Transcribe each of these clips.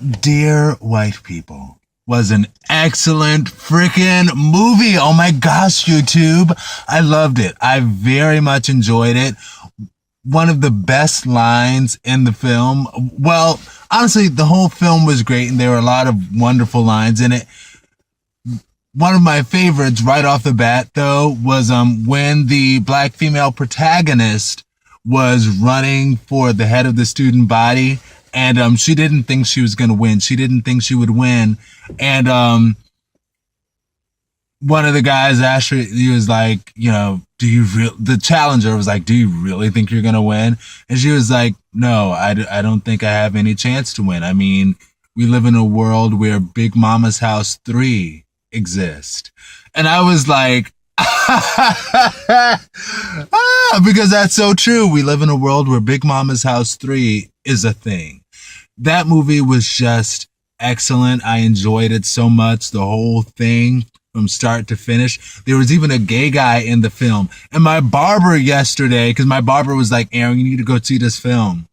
Dear White People was an excellent freaking movie. Oh my gosh, YouTube. I loved it. I very much enjoyed it. One of the best lines in the film. Well, honestly, the whole film was great and there were a lot of wonderful lines in it. One of my favorites right off the bat though was when the black female protagonist was running for the head of the student body and she didn't think she was going to win. She didn't think she would win. And one of the guys actually, he was like, the challenger was like, do you really think you're going to win? And she was like, no, I don't think I have any chance to win. I mean, we live in a world where Big Mama's House 3 exists. And I was like, because that's so true. We live in a world where Big Mama's House 3 is a thing. That movie was just excellent. I enjoyed it so much, the whole thing from start to finish. There was even a gay guy in the film. And my barber yesterday, because my barber was like, Aaron, you need to go see this film.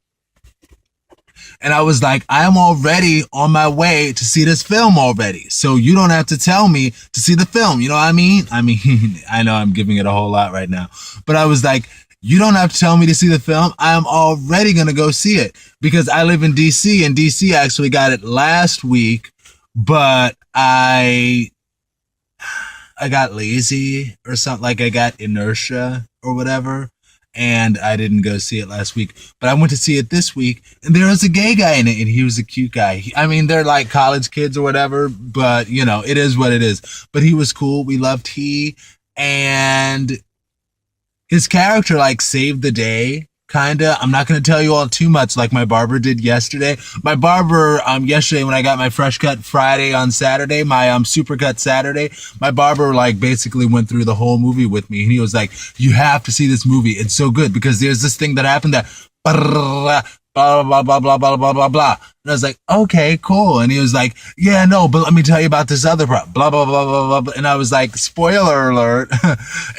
And I was like, I am already on my way to see this film already. So you don't have to tell me to see the film. You know what I mean? I know I'm giving it a whole lot right now. But I was like, you don't have to tell me to see the film. I am already going to go see it because I live in DC and DC actually got it last week, but I got lazy or something, like I got inertia or whatever. And I didn't go see it last week, but I went to see it this week and there was a gay guy in it and he was a cute guy. They're like college kids or whatever, but it is what it is, but he was cool. We loved and his character like saved the day. Kinda. I'm not going to tell you all too much like my barber did yesterday. My barber, yesterday when I got my fresh cut Friday on Saturday, my super cut Saturday, my barber like basically went through the whole movie with me and he was like, you have to see this movie. It's so good because there's this thing that happened that blah, blah, blah, blah, blah, blah, blah, blah. And I was like, okay, cool. And he was like, yeah, no, but let me tell you about this other part, blah, blah, blah, blah, blah. And I was like, spoiler alert.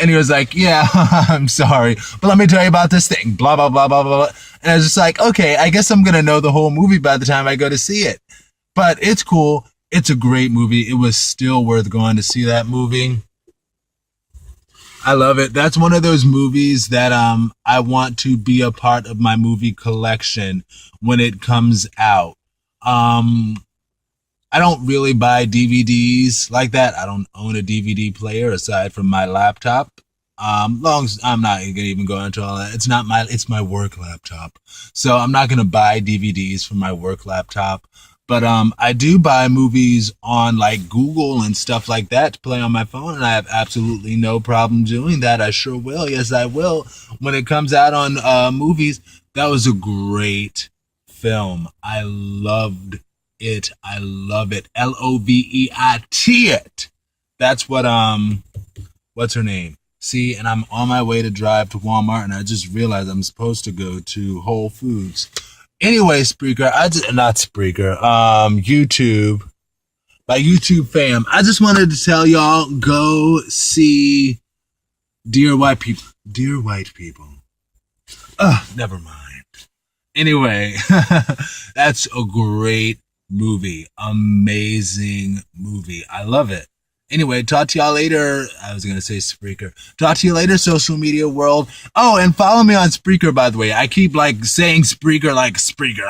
And he was like, yeah, I'm sorry, but let me tell you about this thing, blah, blah, blah, blah, blah. And I was just like, okay, I guess I'm going to know the whole movie by the time I go to see it. But it's cool. It's a great movie. It was still worth going to see that movie. I love it. That's one of those movies that I want to be a part of my movie collection when it comes out. I don't really buy DVDs like that. I don't own a DVD player aside from my laptop. Long as I'm not gonna even go into all that. It's my work laptop. So I'm not gonna buy DVDs from my work laptop. But I do buy movies on like Google and stuff like that to play on my phone, and I have absolutely no problem doing that. I sure will. Yes, I will. When it comes out on movies, that was a great film. I loved it. I love it. Loveit it. That's what's her name? See, and I'm on my way to drive to Walmart, and I just realized I'm supposed to go to Whole Foods. Anyway, YouTube, my YouTube fam, I just wanted to tell y'all, go see Dear White People. Dear White People. Never mind. Anyway, that's a great movie. Amazing movie. I love it. Anyway, talk to y'all later. I was going to say Spreaker. Talk to you later, social media world. Oh, and follow me on Spreaker, by the way. I keep like saying Spreaker like Spreaker.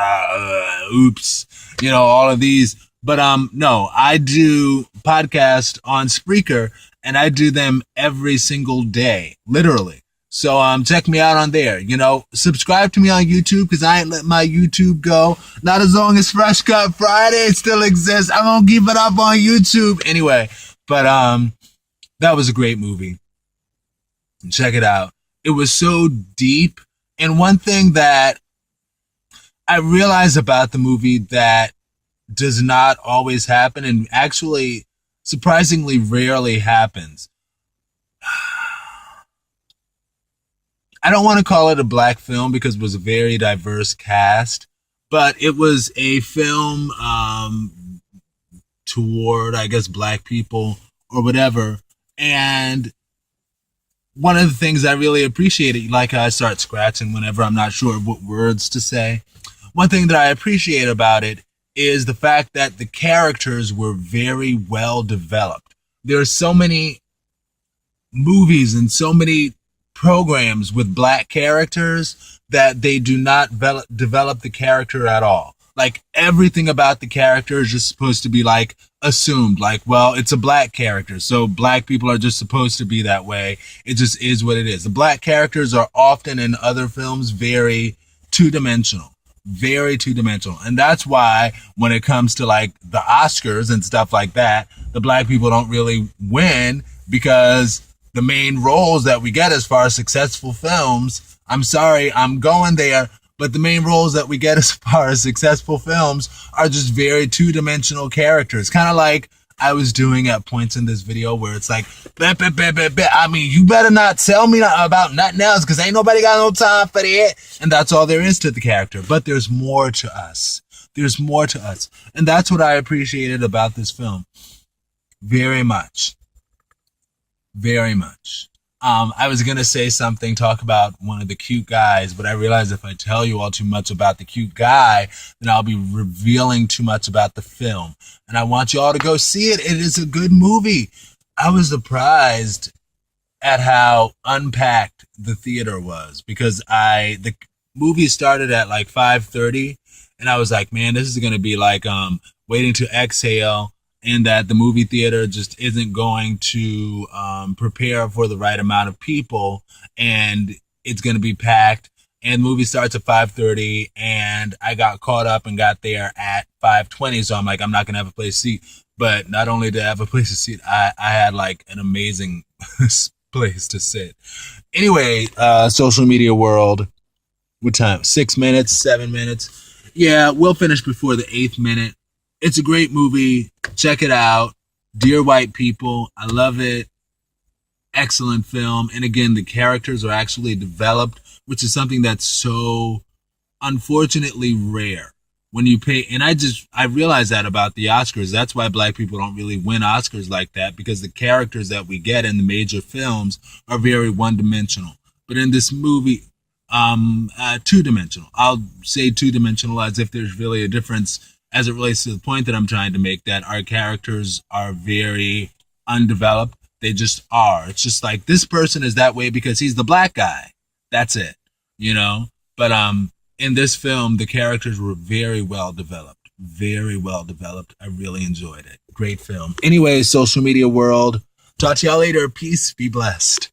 Oops. All of these. But no, I do podcast on Spreaker and I do them every single day, literally. So check me out on there. Subscribe to me on YouTube because I ain't let my YouTube go. Not as long as Fresh Cut Friday still exists. I'm going to keep it up on YouTube. Anyway. But that was a great movie. Check it out. It was so deep. And one thing that I realized about the movie that does not always happen and actually surprisingly rarely happens. I don't want to call it a black film because it was a very diverse cast, but it was a film toward, I guess, black people or whatever. And one of the things I really appreciated, like I start scratching whenever I'm not sure what words to say. One thing that I appreciate about it is the fact that the characters were very well developed. There are so many movies and so many programs with black characters that they do not develop the character at all. Like everything about the character is just supposed to be like assumed, like, well, it's a black character, so black people are just supposed to be that way. It just is what it is. The black characters are often in other films very two-dimensional, very two-dimensional. And that's why when it comes to like the Oscars and stuff like that, the black people don't really win because the main roles that we get as far as successful films, I'm sorry, I'm going there, but the main roles that we get as far as successful films are just very two-dimensional characters. Kind of like I was doing at points in this video where it's like, I mean, you better not tell me about nothing else because ain't nobody got no time for that. And that's all there is to the character. But there's more to us. There's more to us. And that's what I appreciated about this film. Very much. Very much. I was going to say something, talk about one of the cute guys, but I realized if I tell you all too much about the cute guy, then I'll be revealing too much about the film. And I want you all to go see it. It is a good movie. I was surprised at how unpacked the theater was because the movie started at like 5:30 and I was like, man, this is going to be like Waiting to Exhale, and that the movie theater just isn't going to prepare for the right amount of people, and it's going to be packed. And the movie starts at 5:30, and I got caught up and got there at 5:20. So I'm like, I'm not going to have a place to seat. But not only did I have a place to sit, I had like an amazing place to sit. Anyway, social media world. What time? 6 minutes, 7 minutes. Yeah, we'll finish before the 8th minute. It's a great movie. Check it out. Dear White People. I love it. Excellent film. And again, the characters are actually developed, which is something that's so unfortunately rare. When you pay, and I realize that about the Oscars. That's why black people don't really win Oscars like that, because the characters that we get in the major films are very one-dimensional. But in this movie, two-dimensional. I'll say two-dimensional as if there's really a difference as it relates to the point that I'm trying to make, that our characters are very undeveloped. They just are. It's just like, this person is that way because he's the black guy. That's it, you know? But in this film, the characters were very well developed. Very well developed. I really enjoyed it. Great film. Anyway, social media world. Talk to y'all later. Peace. Be blessed.